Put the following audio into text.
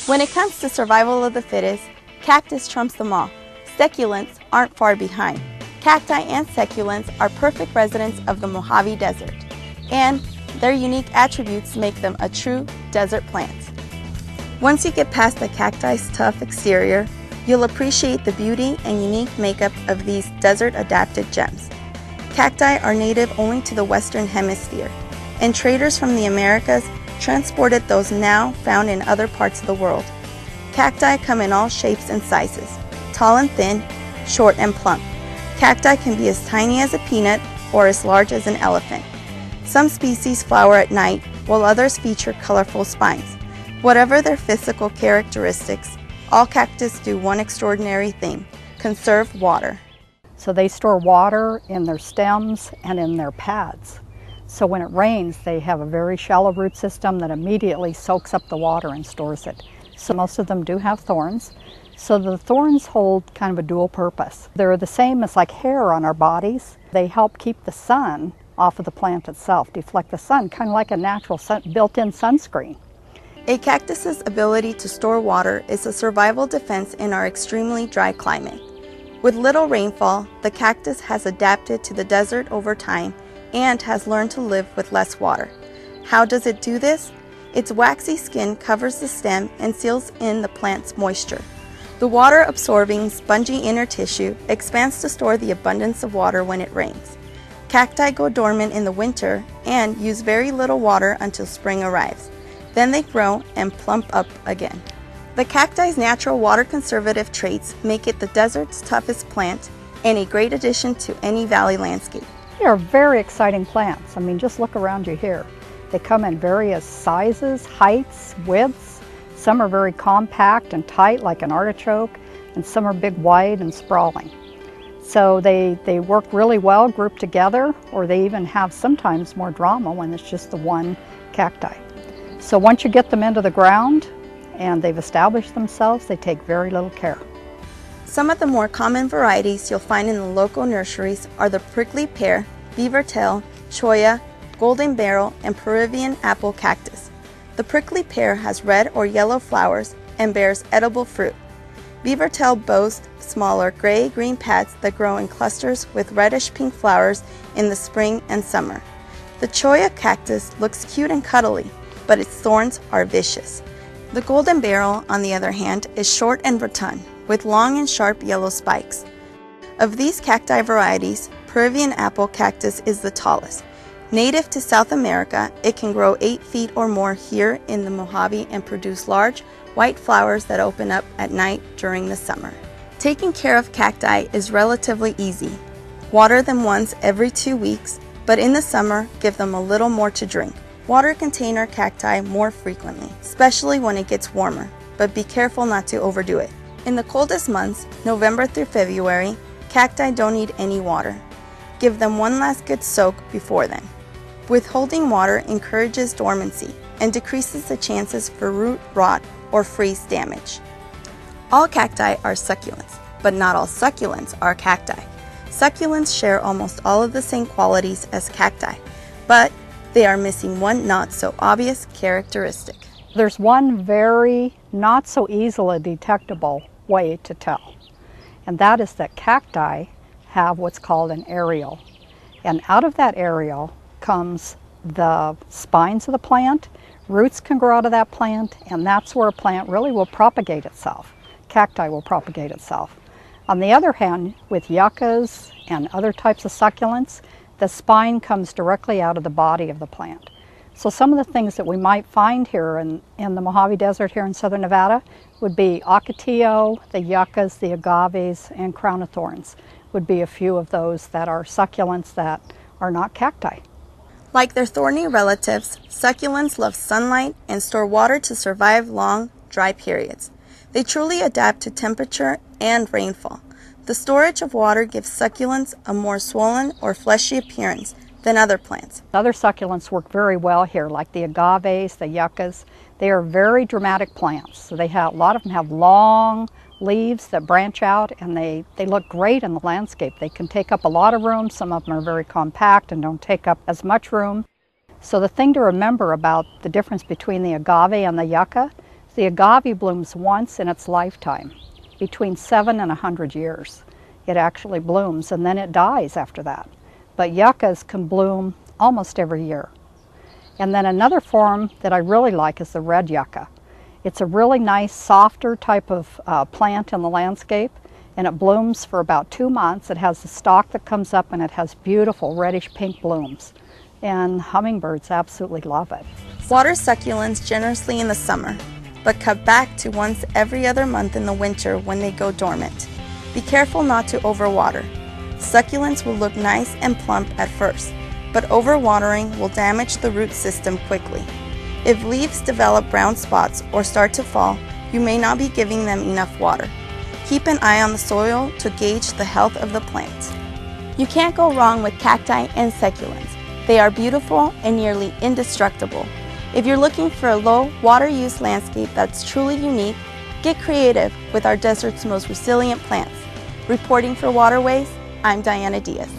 When it comes to survival of the fittest, cactus trumps them all. Succulents aren't far behind. Cacti and succulents are perfect residents of the Mojave Desert, and their unique attributes make them a true desert plant. Once you get past the cacti's tough exterior, you'll appreciate the beauty and unique makeup of these desert-adapted gems. Cacti are native only to the Western Hemisphere, and traders from the Americas transported those now found in other parts of the world. Cacti come in all shapes and sizes, tall and thin, short and plump. Cacti can be as tiny as a peanut or as large as an elephant. Some species flower at night, while others feature colorful spines. Whatever their physical characteristics, all cactus do one extraordinary thing: conserve water. So they store water in their stems and in their pads. So when it rains, they have a very shallow root system that immediately soaks up the water and stores it. So most of them do have thorns. So the thorns hold kind of a dual purpose. They're the same as like hair on our bodies. They help keep the sun off of the plant itself, deflect the sun, kind of like a natural built-in sunscreen. A cactus's ability to store water is a survival defense in our extremely dry climate. With little rainfall, the cactus has adapted to the desert over time and has learned to live with less water. How does it do this? Its waxy skin covers the stem and seals in the plant's moisture. The water-absorbing, spongy inner tissue expands to store the abundance of water when it rains. Cacti go dormant in the winter and use very little water until spring arrives. Then they grow and plump up again. The cacti's natural water-conservative traits make it the desert's toughest plant and a great addition to any valley landscape. They are very exciting plants. I mean, just look around you here. They come in various sizes, heights, widths. Some are very compact and tight like an artichoke, and some are big, wide, and sprawling. So they work really well grouped together, or they even have sometimes more drama when it's just the one cacti. So once you get them into the ground and they've established themselves, they take very little care. Some of the more common varieties you'll find in the local nurseries are the prickly pear, beaver tail, cholla, golden barrel, and Peruvian apple cactus. The prickly pear has red or yellow flowers and bears edible fruit. Beaver tail boasts smaller gray-green pads that grow in clusters with reddish-pink flowers in the spring and summer. The cholla cactus looks cute and cuddly, but its thorns are vicious. The golden barrel, on the other hand, is short and rotund, with long and sharp yellow spikes. Of these cacti varieties, Peruvian apple cactus is the tallest. Native to South America, it can grow 8 feet or more here in the Mojave and produce large, white flowers that open up at night during the summer. Taking care of cacti is relatively easy. Water them once every 2 weeks, but in the summer, give them a little more to drink. Water container cacti more frequently, especially when it gets warmer, but be careful not to overdo it. In the coldest months, November through February, cacti don't need any water. Give them one last good soak before then. Withholding water encourages dormancy and decreases the chances for root rot or freeze damage. All cacti are succulents, but not all succulents are cacti. Succulents share almost all of the same qualities as cacti, but they are missing one not so obvious characteristic. There's one very not so easily detectable way to tell, and that is that cacti have what's called an aerial. And out of that aerial comes the spines of the plant. Roots can grow out of that plant, and that's where a plant really will propagate itself. Cacti will propagate itself. On the other hand, with yuccas and other types of succulents, the spine comes directly out of the body of the plant. So some of the things that we might find here in the Mojave Desert here in southern Nevada would be ocotillo, the yuccas, the agaves, and crown of thorns would be a few of those that are succulents that are not cacti. Like their thorny relatives, succulents love sunlight and store water to survive long, dry periods. They truly adapt to temperature and rainfall. The storage of water gives succulents a more swollen or fleshy appearance than other plants. Other succulents work very well here, like the agaves, the yuccas. They are very dramatic plants. So a lot of them have long leaves that branch out, and they look great in the landscape. They can take up a lot of room. Some of them are very compact and don't take up as much room. So the thing to remember about the difference between the agave and the yucca The agave blooms once in its lifetime, between 7 and 100 years. It actually blooms and then it dies after that. But yuccas can bloom almost every year. And then another form that I really like is the red yucca. It's a really nice, softer type of plant in the landscape, and it blooms for about 2 months. It has a stalk that comes up and it has beautiful reddish pink blooms. And hummingbirds absolutely love it. Water succulents generously in the summer, but cut back to once every other month in the winter when they go dormant. Be careful not to overwater. Succulents will look nice and plump at first, but overwatering will damage the root system quickly. If leaves develop brown spots or start to fall, you may not be giving them enough water. Keep an eye on the soil to gauge the health of the plant. You can't go wrong with cacti and succulents. They are beautiful and nearly indestructible. If you're looking for a low water use landscape that's truly unique, get creative with our desert's most resilient plants. Reporting for Waterways, I'm Diana Diaz.